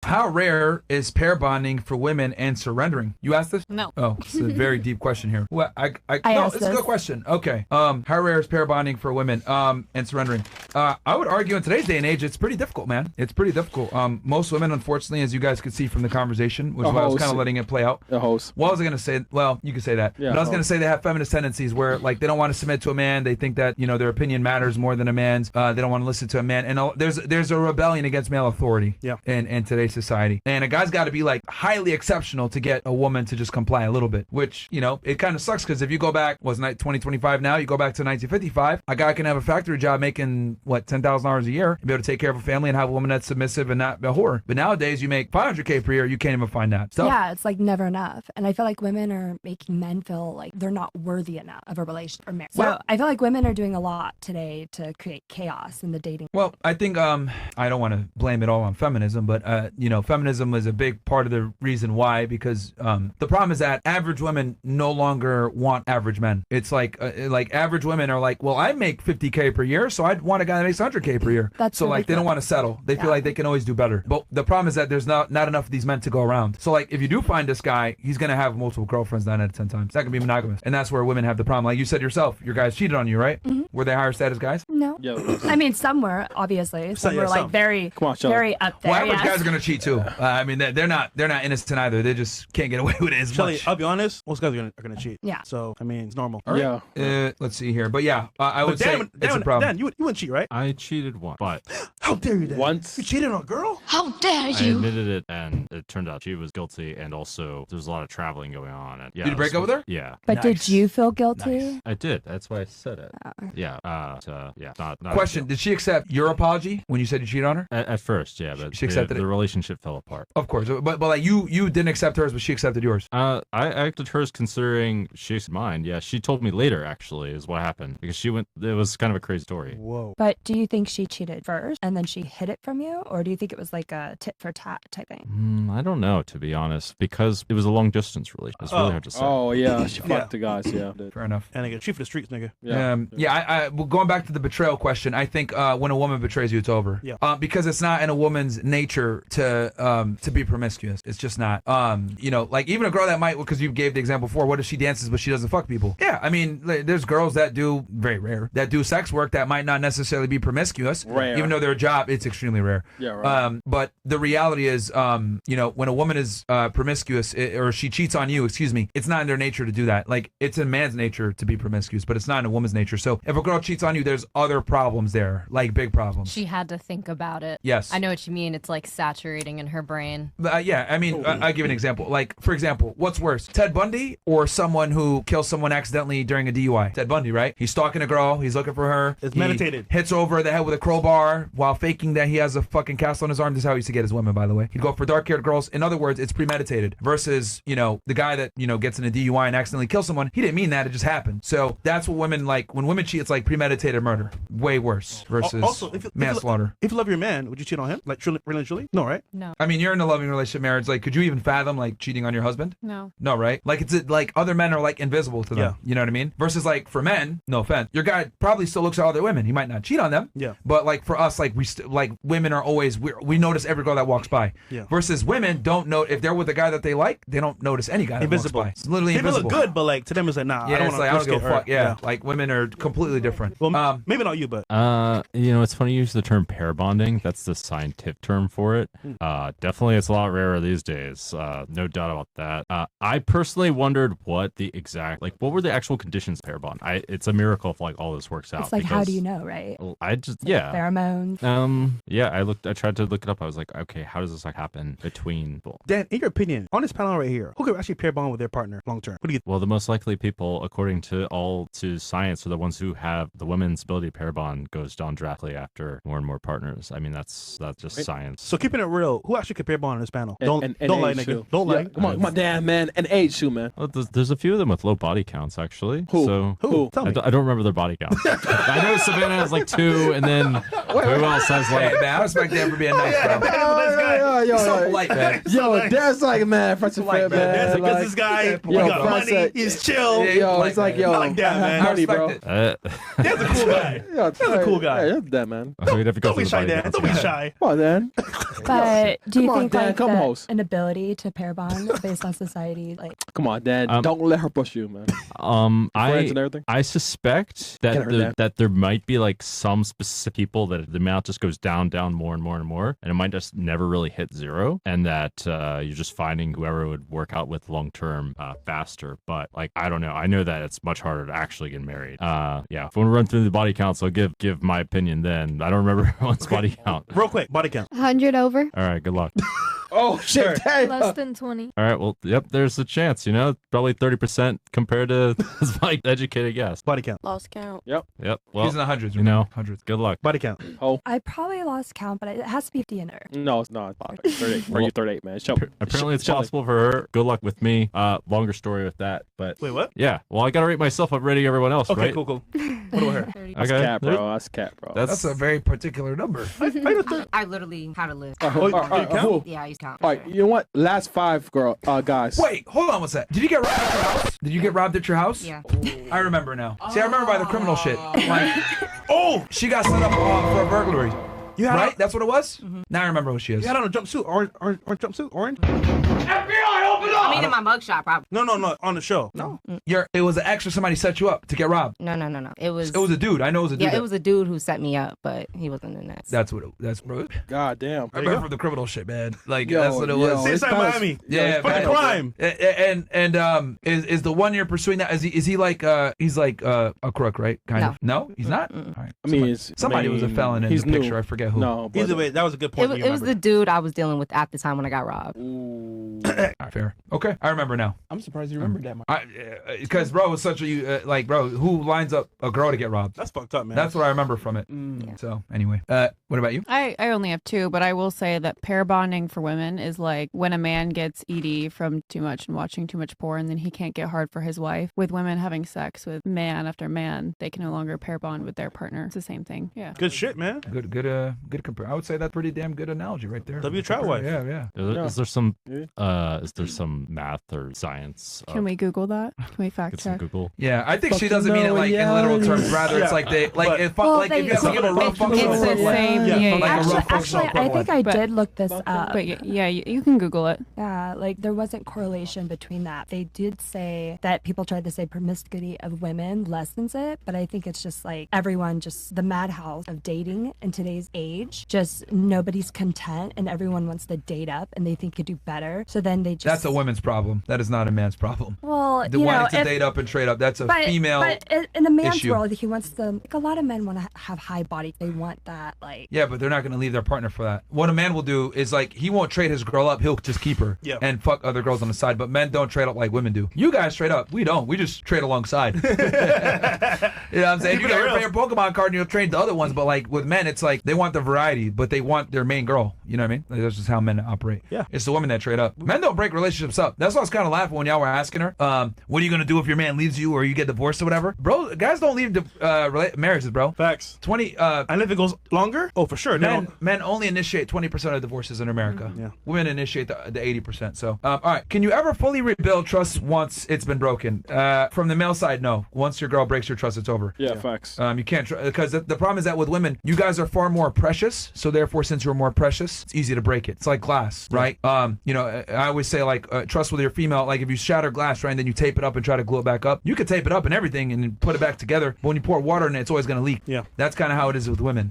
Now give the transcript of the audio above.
How rare is pair bonding for women and surrendering? You asked this? No. Oh, it's a very deep question here. Well, no, asked it's a this. good question. Okay. How rare is pair bonding for women and surrendering? I would argue in today's day and age, it's pretty difficult, man. It's pretty difficult. Most women, unfortunately, as you guys could see from the conversation, which is why I was kind of letting it play out. The host. What was I going to say? Well, you could say that. Yeah, but I was going to say they have feminist tendencies where, like, they don't want to submit to a man. They think that, their opinion matters more than a man's. They don't want to listen to a man. And there's a rebellion against male authority in today's society. And a guy's got to be, like, highly exceptional to get a woman to just comply a little bit, which, it kind of sucks because if you go back, wasn't it 2025 now? You go back to 1955, a guy can have a factory job making, $10,000 a year and be able to take care of a family and have a woman that's submissive and not a whore. But nowadays, you make $500K per year, you can't even find that stuff. Yeah, it's like never enough. And I feel like women are making men feel like they're not worthy enough of a relation or marriage. So I feel like women are doing a lot today to create chaos in the dating. Well, I think I don't want to blame it all on feminism, but feminism is a big part of the reason why, because the problem is that average women no longer want average men. It's like average women are like, well, I make $50K per year, so I'd want a guy that makes $100K per year. That's so ridiculous. they don't want to settle. They feel like they can always do better. But the problem is that there's not enough of these men to go around. So if you do find this guy, he's gonna have multiple girlfriends 9 out of 10 times. It's not gonna be monogamous, and that's where women have the problem. Like you said yourself, your guys cheated on you, right? Mm-hmm. Were they higher status guys? No. I mean, some were, obviously. Some were very, very up there. Well, average guys are gonna cheat too. I mean, they're not innocent either. They just can't get away with it as much. I'll be honest, most guys are gonna cheat. Yeah. So I mean, it's normal. Right. Yeah. Let's see here, but yeah, I would say it's a problem. Dan, you wouldn't cheat, right? I cheated once, but how dare you, Dan? Once? You cheated on a girl? How dare I you? admitted it, and it turned out she was guilty, and also there was a lot of traveling going on. And, yeah, Did you break up with her? Yeah. But did you feel guilty? I did. That's why I said it. Yeah. Not Question: did she accept your apology when you said you cheated on her? At first, yeah, but she accepted the relationship fell apart. Of course, but like you didn't accept hers, but she accepted yours. I acted hers considering she accepted mine. Yeah, she told me later. Actually, is what happened because she went. It was kind of a crazy story. Whoa. But do you think she cheated first and then she hid it from you, or do you think it was like a tit for tat type thing? I don't know, to be honest, because it was a long distance relationship. It's really hard to say. Oh yeah, she fucked the guys. Yeah. Fair enough. And nigga, cheat for the streets, nigga. Well, going back to the betrayal question, I think when a woman betrays you, it's over. Yeah. Because it's not in a woman's nature to be promiscuous. It's just not. Like even a girl that might, because you gave the example before, what if she dances but she doesn't fuck people? Yeah, I mean, there's girls that do, very rare, that do sex work that might not necessarily be promiscuous. Rare. Even though their job, it's extremely rare. Yeah, right. But the reality is, when a woman is promiscuous or she cheats on you, it's not in their nature to do that. Like, it's in man's nature to be promiscuous, but it's not in a woman's nature. So if a girl cheats on you, there's other problems there, like big problems. She had to think about it. Yes. I know what you mean. It's like saturating in her brain. I'll give an example. Like, for example, what's worse, Ted Bundy or someone who kills someone accidentally during a DUI? Ted Bundy, right? He's stalking a girl. He's looking for her. It's he meditated. Hits over the head with a crowbar while faking that he has a fucking cast on his arm. This is how he used to get his women, by the way. He'd go for dark-haired girls. In other words, it's premeditated. Versus, the guy that, gets in a DUI and accidentally kills someone. He didn't mean that. It just happened. So that's what women like. When women cheat, it's like premeditated murder. Way worse versus Also, manslaughter. If you love your man, would you cheat on him? Like, really, truly? No, right? No. I mean, you're in a loving relationship marriage. Like, could you even fathom, like, cheating on your husband? No. No, right? Like, it's like other men are, like, invisible to them. Yeah. You know what I mean? Versus, like, for men, no offense, your guy probably still looks at other women. He might not cheat on them. Yeah. But, like, for us, like, women are always, we notice every girl that walks by. Yeah. Versus women don't know, if they're with a guy that they like, they don't notice any guy that Invisible. walks by. It's literally People invisible. look good, but, like, to them, it's like, nah, Yeah, I don't it's want like, to I don't give a fuck. Yeah. Like, women are completely different. Well, maybe not you, but. It's funny you use the term pair bonding. That's the scientific term for it. Definitely it's a lot rarer these days. No doubt about that. I personally wondered what were the actual conditions of pair bond? It's a miracle if like all this works out. It's like, how do you know, right? Pheromones. I tried to look it up. I was like, okay, how does this like happen between people? Dan, in your opinion, on this panel right here, who could actually pair bond with their partner long term? What do you think? Well, the most likely people, according to science, are the ones who have the women's ability to pair bond goes down drastically after more and more partners. I mean, that's just science. So keeping it real, who actually could pair bond on this panel? Don't lie, nigga. Too. Don't lie. Come on, damn, man. And age too, man. Well, there's a few of them with low body counts, actually. Who? Tell me. I don't remember their body counts. I know Savannah has like 2, and then who else has like... Hey, man, I respect Dan for being nice, bro. so polite, man. Yo, that's like, man, Fresh and Polite, Fit, man. man. That's like, Like, this guy, he yo, got Fresh money, said- he's chill. Yeah, yo, polite, it's like, man. yo, I like that, man. howdy, bro. respect it. That's a cool guy. Yeah, That's a cool guy. Yeah, that's that, man. We'd have to go Don't be through the shy, body Dan. counts Don't be again. shy. Come on, Dan. But do you Come on, think Dan, like come the host. inability to pair bond based on society, like Come on, Dan. Um, Don't let her push you, man. Friends I and everything. I suspect Can't that hurt that. that there might be like some specific people that the amount just goes down more and more and more, and it might just never really hit zero, and that you're just finding whoever would work out with long term faster. But like I don't know, I know that it's much harder to actually get married. Yeah, if we want to run through the body counts, I'll give my opinion. Then I don't remember everyone's body count. Real quick, body count. 100 over. All right, good luck. Oh, shit, Dan. Less than 20. All right, well, yep, there's a chance. You know, probably 30% compared to this like educated guess. Body count. Lost count. Yep. He's Well, in the hundreds. you know, hundreds. good luck. Body count. I probably lost count, but it has to be 50 and under. No, it's not. 38. For you, 38, man. Show. Apparently, it's show me. possible for her. Good luck with me. Longer story with that, but Wait, what? yeah. Well, I gotta rate myself up, rating everyone else, Okay, right? cool. What about her? That's Okay, cat, bro. That's cat, bro. That's a very particular number. I literally had a list. Oh, did it count? Yeah, I used to count. All right, you know what? Last 5 guys. Wait, hold on. What's that? Did you get robbed at your house? Did you get robbed at your house? Yeah. I remember now. See, I remember by the criminal shit. Like, oh, she got set up for a burglary. You had Right? That's what it was? Now I remember who she is. You had on a jumpsuit, orange jumpsuit, orange. I mean, in my mugshot, probably. No, on the show. No. It was an extra somebody set you up to get robbed. No. It was. It was a dude. I know it was a dude. Yeah, it was a dude who set me up, but he wasn't in that. That's what. That's bro. God damn. I remember from the criminal shit, man. Like Yo, that's what it yo. was. It's Inside kinda- Miami. Yeah, Fucking man. crime. And is the one you're pursuing that? Is he like he's like a crook, right? Kind of. No, he's not. All right. I mean, somebody was a felon in he's the picture. new. I forget who. No, but Either way, that was a good It point. was, you it was the remembered. dude I was dealing with at the time when I got robbed. All right, fair. Okay, I remember now. I'm surprised you remembered that much. Because bro, it was such a like, bro, who lines up a girl to get robbed? That's fucked up, man. That's what I remember from it. So anyway, what about you? I only have 2, but I will say that pair bonding for women is like when a man gets ED from too much and watching too much porn, then he can't get hard for his wife. With women having sex with man after man, they can no longer pair bond with their partner. It's the same thing. Yeah. good shit, man. Good compare. I would say that's pretty damn good analogy right there. W Trout wife. Yeah. Is there some math or science? Can we Google that? Can we fact get some check? Google? Yeah, I think she Fucking doesn't mean it like in literal terms. Rather, it's Yeah. like they like But- if Well, like if you have to give a rough It's functional the equivalent. same. Yeah, Yeah. like a Actually, rough functional I think equivalent. I But- did look this up. But yeah, you can Google it. Yeah, like there wasn't correlation between that. They did say that people tried to say promiscuity of women lessens it, but I think it's just like everyone just the madhouse of dating in today's age. Just nobody's content and everyone wants to date up and they think could do better. So then they just That's a women's problem. That is not a man's problem. well, The you know, wanting to if- date up and trade up. That's a but, female. But in a man's issue. world, he wants to. Like a lot of men want to have high body. They want that, like. Yeah, but they're not going to leave their partner for that. What a man will do is like he won't trade his girl up. He'll just keep her and fuck other girls on the side. But men don't trade up like women do. You guys trade up. We don't. We just trade alongside. You know what I'm saying? You got your favorite Pokemon card and you'll trade the other ones. But like with men, it's like they want the variety, but they want their main girl. You know what I mean? Like, that's just how men operate. Yeah. It's the women that trade up. Men don't break relationships up. That's why I was kind of laughing when y'all were asking her, what are you going to do if your man leaves you or you get divorced or whatever? Bro, guys don't leave marriages, bro. Facts. 20 And if it goes longer, oh, for sure. Men only initiate 20% of divorces in America. Yeah. Women initiate the 80%. So, all right. Can you ever fully rebuild trust once it's been broken? From the male side, no. Once your girl breaks your trust, it's over. Yeah, facts. You can't because the problem is that with women, you guys are far more precious. So therefore, since you're more precious, it's easy to break it. It's like glass, right? You know, I always say like trust with your female. Like if you shatter glass, right, and then you tape it up and try to glue it back up, you could tape it up and everything and then put it back together. But when you pour water in it, it's always going to leak. Yeah. That's kind of how it is with women.